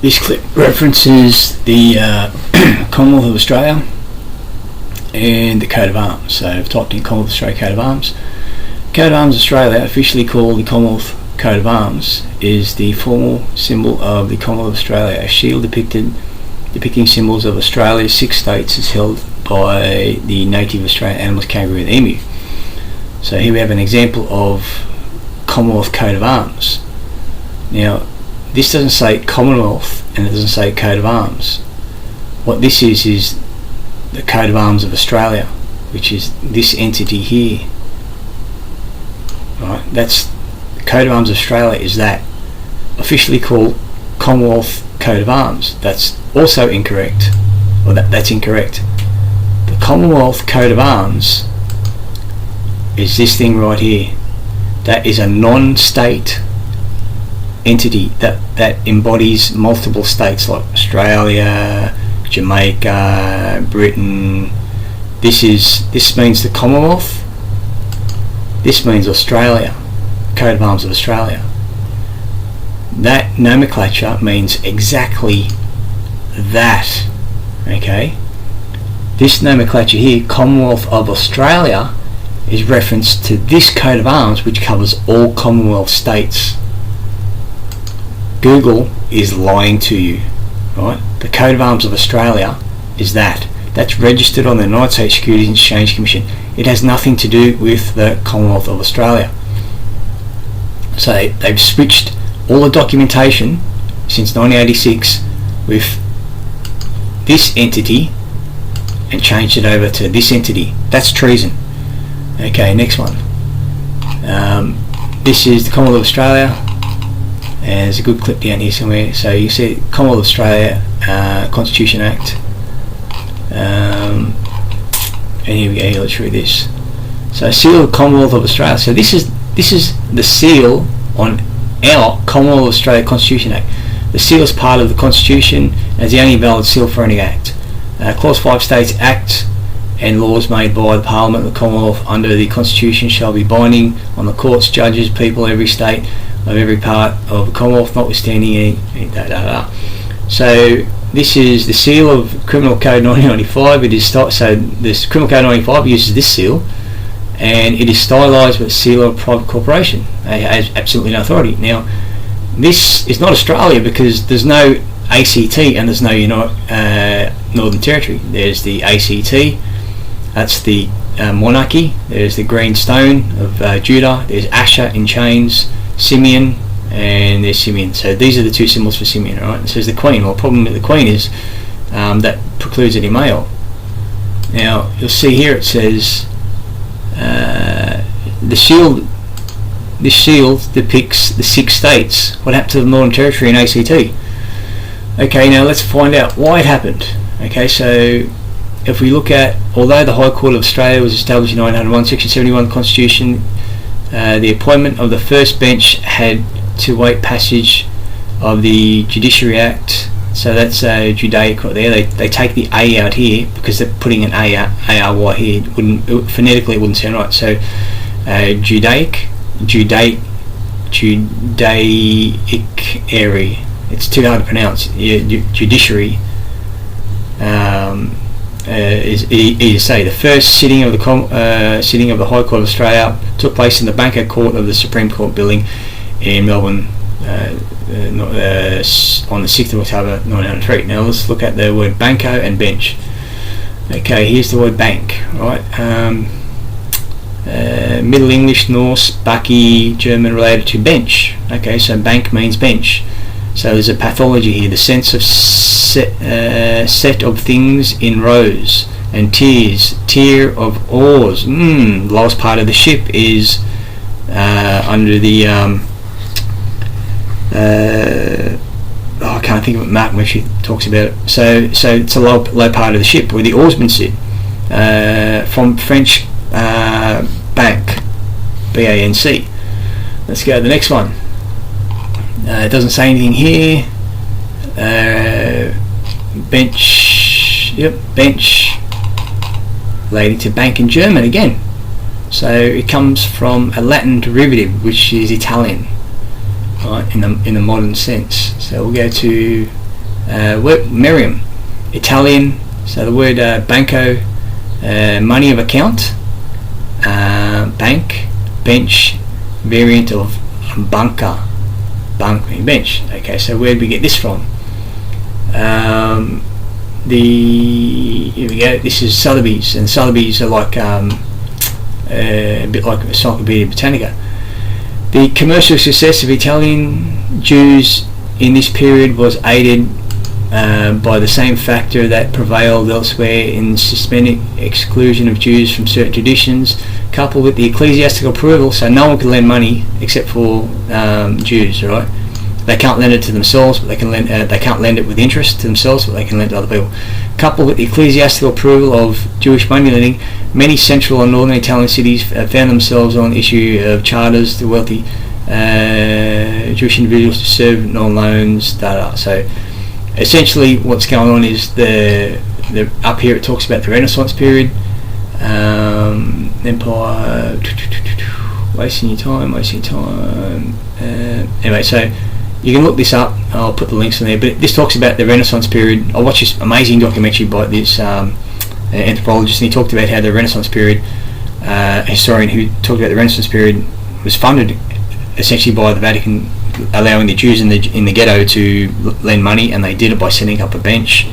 This clip references the Commonwealth of Australia and the coat of arms. So I've typed in Commonwealth of Australia coat of arms. Coat of Arms Australia, officially called the Commonwealth coat of arms, is the formal symbol of the Commonwealth of Australia. A shield depicting symbols of Australia's 6 states is held by the native Australian animals kangaroo and emu. So here we have an example of Commonwealth coat of arms. Now this doesn't say Commonwealth and it doesn't say coat of arms. What this is the coat of arms of Australia, which is this entity here. Right, that's the coat of arms of Australia, is that officially called Commonwealth coat of arms. That's also incorrect, or that's incorrect. The Commonwealth coat of arms is this thing right here. That is a non-state entity that embodies multiple states like Australia, Jamaica, Britain. This means the Commonwealth. This means Australia, coat of arms of Australia. That nomenclature means exactly that. Okay, this nomenclature here, Commonwealth of Australia, is reference to this coat of arms, which covers all Commonwealth states. Google is lying to you, right? The coat of arms of Australia is that's registered on the United States Securities and Exchange Commission. It has nothing to do with the Commonwealth of Australia. So they've switched all the documentation since 1986 with this entity and changed it over to this entity. That's treason. Okay, next one. This is the Commonwealth of Australia, and there's a good clip down here somewhere. So you see Commonwealth of Australia Constitution Act, and here we go. Here, let's read this. So seal of the Commonwealth of Australia. So this is the seal on our Commonwealth of Australia Constitution Act. The seal is part of the Constitution and is the only valid seal for any act. Clause 5 states acts and laws made by the Parliament of the Commonwealth under the Constitution shall be binding on the courts, judges, people, every state of every part of the Commonwealth, notwithstanding any So this is the seal of Criminal Code 1995. It is so this Criminal Code 1995 uses this seal, and it is stylised with a seal of a private corporation. It has absolutely no authority. Now, this is not Australia because there's no ACT and there's no Northern Territory. There's the ACT, that's the monarchy. There's the green stone of Judah. There's Asher in chains, Simeon, and there's Simeon. So these are the 2 symbols for Simeon, right? It says the Queen. Well, the problem with the Queen is that precludes any male. Now, you'll see here it says this shield depicts the 6 states. What happened to the Northern Territory and ACT? Okay, now let's find out why it happened. Okay, so if we look at, although the High Court of Australia was established in 1901, Section 71 of the Constitution, the appointment of the first bench had to wait passage of the Judiciary Act. So that's Judaic right there. They take the A out here because they're putting an A-R-Y here. Phonetically it wouldn't sound right. So Judaic area. It's too hard to pronounce. Judiciary is easy to say. The first sitting of the High Court of Australia took place in the Banco Court of the Supreme Court building in Melbourne on the 6th of October 1903. Now let's look at the word Banco and bench. Okay, here's the word bank, right? Middle English, Norse, Baki, German related to bench. Okay, so bank means bench. So there's a pathology here, the sense of set of things in rows and tiers, tier of oars. The lowest part of the ship is under the I can't think of what Mark Murphy talks about it. So it's a low part of the ship where the oarsmen sit. From French bank, B-A-N-C. Let's go to the next one. It doesn't say anything here. Bench. Yep, bench. Relating to bank in German again. So it comes from a Latin derivative, which is Italian, right? In the modern sense. So we'll go to Merriam, Italian, so the word banco, money of account, bank, bench, variant of bunker, bench. Okay, so where did we get this from? Here we go. This is Sotheby's, and Sotheby's are like a bit like Encyclopedia Britannica. The commercial success of Italian Jews in this period was aided by the same factor that prevailed elsewhere in systematic exclusion of Jews from certain traditions, coupled with the ecclesiastical approval. So no one can lend money except for Jews, right? They can't lend it to themselves, but they can lend. They can't lend it with interest to themselves, but they can lend to other people. Coupled with the ecclesiastical approval of Jewish money lending, many central and northern Italian cities found themselves on the issue of charters to wealthy Jewish individuals to serve non-loans. So essentially, what's going on is the up here it talks about the Renaissance period, empire. Wasting your time. Anyway, so you can look this up. I'll put the links in there. But this talks about the Renaissance period. I watched this amazing documentary by this anthropologist, and he talked about how the Renaissance period, a historian who talked about the Renaissance period, was funded essentially by the Vatican allowing the Jews in the ghetto to lend money, and they did it by setting up a bench,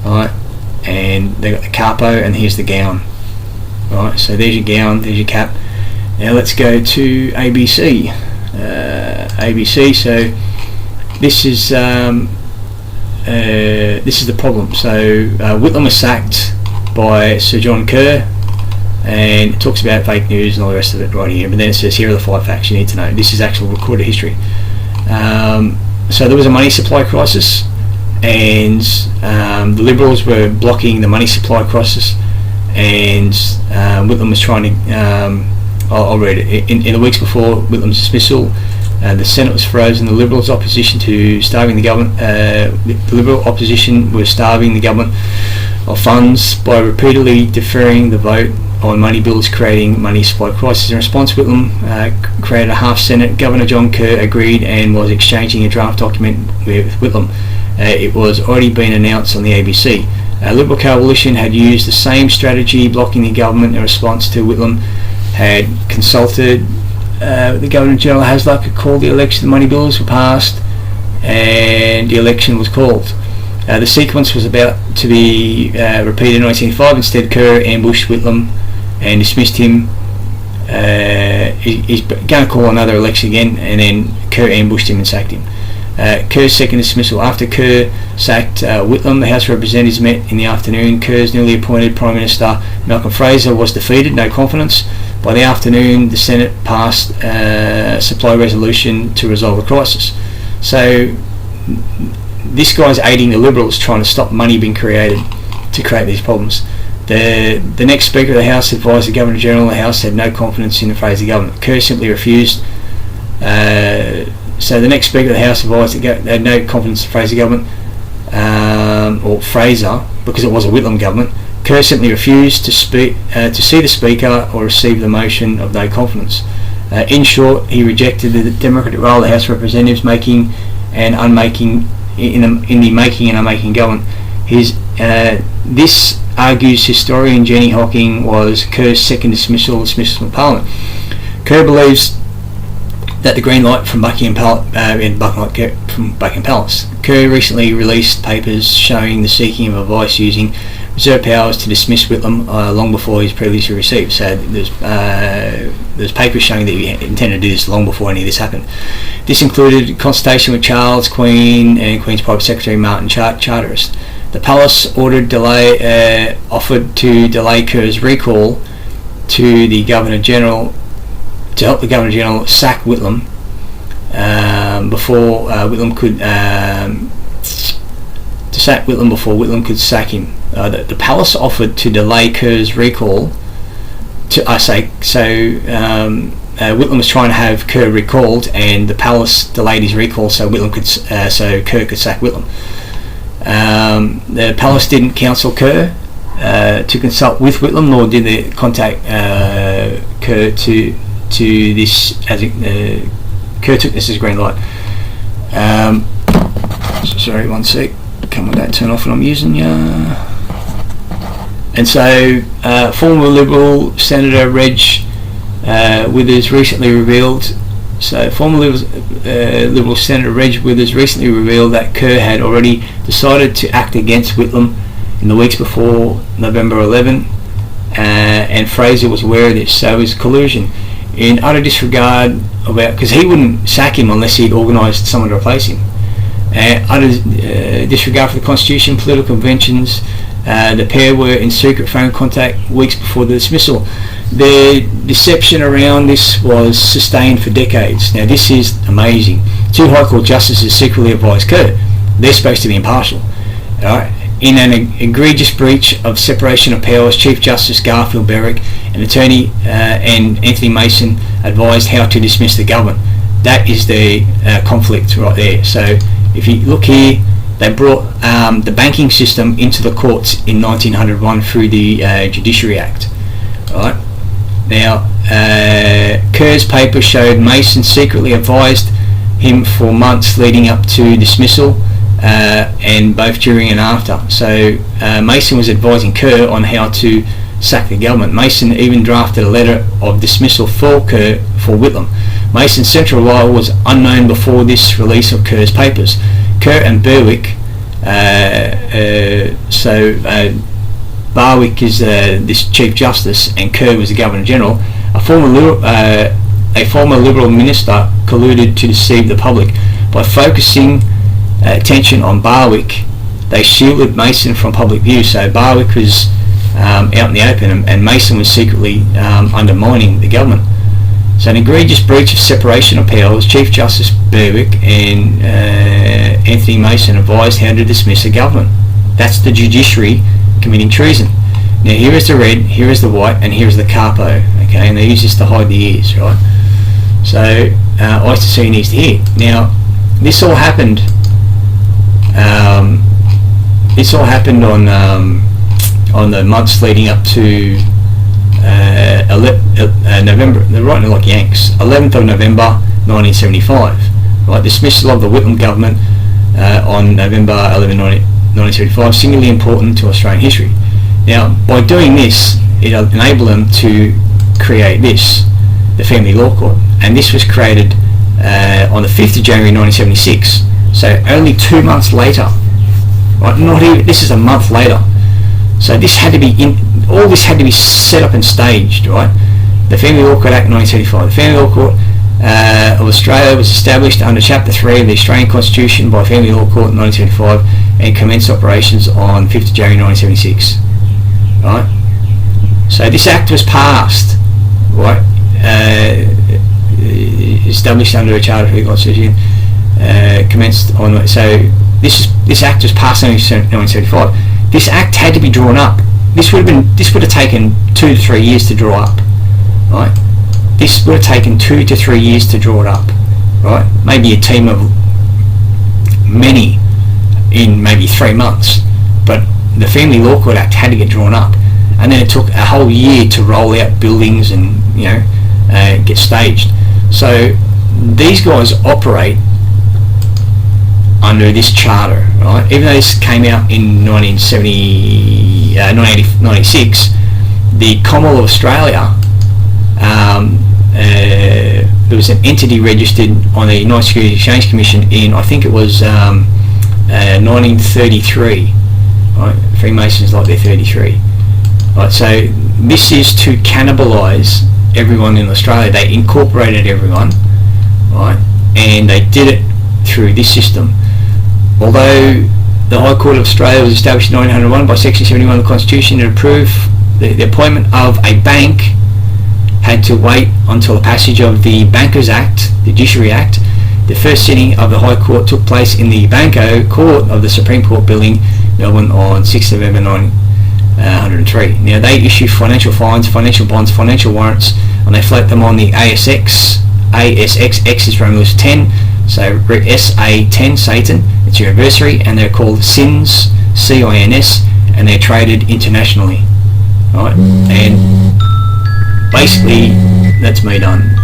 right? And they got the capo, and here's the gown, right? So there's your gown, there's your cap. Now let's go to ABC. ABC. So this is the problem. So Whitlam was sacked by Sir John Kerr, and it talks about fake news and all the rest of it right here. But then it says here are the 5 facts you need to know. This is actual recorded history. So there was a money supply crisis, and the Liberals were blocking the money supply crisis, and Whitlam was trying to. I'll read it. In the weeks before Whitlam's dismissal, the Senate was frozen. The Liberals' opposition to starving the government, the Liberal opposition was starving the government of funds by repeatedly deferring the vote on money bills, creating money supply crisis. In response, Whitlam created a half Senate. Governor John Kerr agreed and was exchanging a draft document with Whitlam. It was already been announced on the ABC. A Liberal coalition had used the same strategy, blocking the government in response to Whitlam had consulted the Governor General Hasluck, had called the election. The money bills were passed, and the election was called. The sequence was about to be repeated in 1985. Instead, Kerr ambushed Whitlam and dismissed him. He's going to call another election again, and then Kerr ambushed him and sacked him. Kerr's second dismissal. After Kerr sacked Whitlam, the House of Representatives met in the afternoon. Kerr's newly appointed Prime Minister Malcolm Fraser was defeated, no confidence. By the afternoon, the Senate passed a supply resolution to resolve the crisis. So this guy's aiding the Liberals, trying to stop money being created to create these problems. The next Speaker of the House advised the Governor General. The House had no confidence in the Fraser government. Kerr simply refused. So the next Speaker of the House advised they had no confidence in the Fraser government, or Fraser, because it was a Whitlam government. Kerr simply refused to see the Speaker or receive the motion of no confidence. In short, he rejected the democratic role of the House of Representatives, making and unmaking in the making and unmaking government. This, argues historian Jenny Hocking, was Kerr's second dismissal from Parliament. Kerr believes that the green light from Buckingham Palace. Kerr recently released papers showing the seeking of advice using reserve powers to dismiss Whitlam long before he's previously received. So there's papers showing that he intended to do this long before any of this happened. This included consultation with Charles, Queen, and Queen's Private Secretary Martin Charteris. The Palace offered to delay Kerr's recall to the Governor General to help the Governor General sack Whitlam before Whitlam could sack him. The Palace offered to delay Kerr's recall. Whitlam was trying to have Kerr recalled, and the Palace delayed his recall so Kerr could sack Whitlam. The Palace didn't counsel Kerr to consult with Whitlam, nor did they contact Kerr to this as Kerr took this as green light. Sorry, one sec. come on, don't turn off what I'm using, And so, former Liberal Senator Reg Withers recently revealed. So, former Liberal Senator Reg Withers recently revealed that Kerr had already decided to act against Whitlam in the weeks before November 11, and Fraser was aware of this. So, it was collusion in utter disregard about, because he wouldn't sack him unless he'd organised someone to replace him. Utter disregard for the Constitution, political conventions. The pair were in secret phone contact weeks before the dismissal. The deception around this was sustained for decades. Now this is amazing. 2 High Court justices secretly advised Kerr. They're supposed to be impartial. In an egregious breach of separation of powers, Chief Justice Garfield Berwick and attorney and Anthony Mason advised how to dismiss the government. That is the conflict right there. So if you look here, they brought the banking system into the courts in 1901 through the Judiciary Act. Right now, Kerr's paper showed Mason secretly advised him for months leading up to dismissal, and both during and after. So Mason was advising Kerr on how to sack the government. Mason even drafted a letter of dismissal for Kerr for Whitlam. Mason's central role was unknown before this release of Kerr's papers. Kerr and Berwick, Barwick is this Chief Justice and Kerr was the Governor General. A former Liberal minister colluded to deceive the public. By focusing attention on Barwick, they shielded Mason from public view. So Barwick was out in the open, and Mason was secretly undermining the government. So an egregious breach of separation of powers, Chief Justice Berwick and Anthony Mason advised how to dismiss a government. That's the judiciary committing treason. Now here is the red, here is the white, and here is the capo. Okay, and they use this to hide the ears, right? So eyes to see and ears to hear. Now this all happened. On the months leading up to November. They're writing like Yanks. 11th of November 1975. Right, dismissal of the Whitlam government on November 11, 1975, singularly important to Australian history. Now, by doing this, it enabled them to create this, the Family Law Court, and this was created on the 5th of January 1976. So only 2 months later. Right, not even. This is a month later. So this had to be all this had to be set up and staged, right? The Family Law Court Act 1975. The Family Law Court of Australia was established under Chapter 3 of the Australian Constitution by Family Law Court in 1975 and commenced operations on 5th of January 1976. Right? So this Act was passed, right? Established under a Charter for the Constitution, commenced on. So this Act was passed in 1975. This Act had to be drawn up. This would have taken 2 to 3 years to draw up, right? This would have taken 2 to 3 years to draw it up, right? Maybe a team of many in maybe 3 months, but the Family Law Court Act had to get drawn up, and then it took a whole year to roll out buildings and get staged. So these guys operate under this charter, right? Even though this came out in 1996, the Commonwealth of Australia, there was an entity registered on the United Securities Exchange Commission in, I think it was 1933, right? Freemasons like they're 33. Right, so this is to cannibalise everyone in Australia. They incorporated everyone, right? And they did it through this system. Although the High Court of Australia was established in 1901 by Section 71 of the Constitution to approve the appointment of a bank, had to wait until the passage of the Bankers Act, the Judiciary Act. The first sitting of the High Court took place in the Banco Court of the Supreme Court Building, Melbourne, on 6th November 1903. Now they issue financial fines, financial bonds, financial warrants, and they float them on the ASX. X is Romulus 10, so SA10, Satan, it's your adversary, and they're called CINS, CINS, and they're traded internationally, right? And basically, that's me done.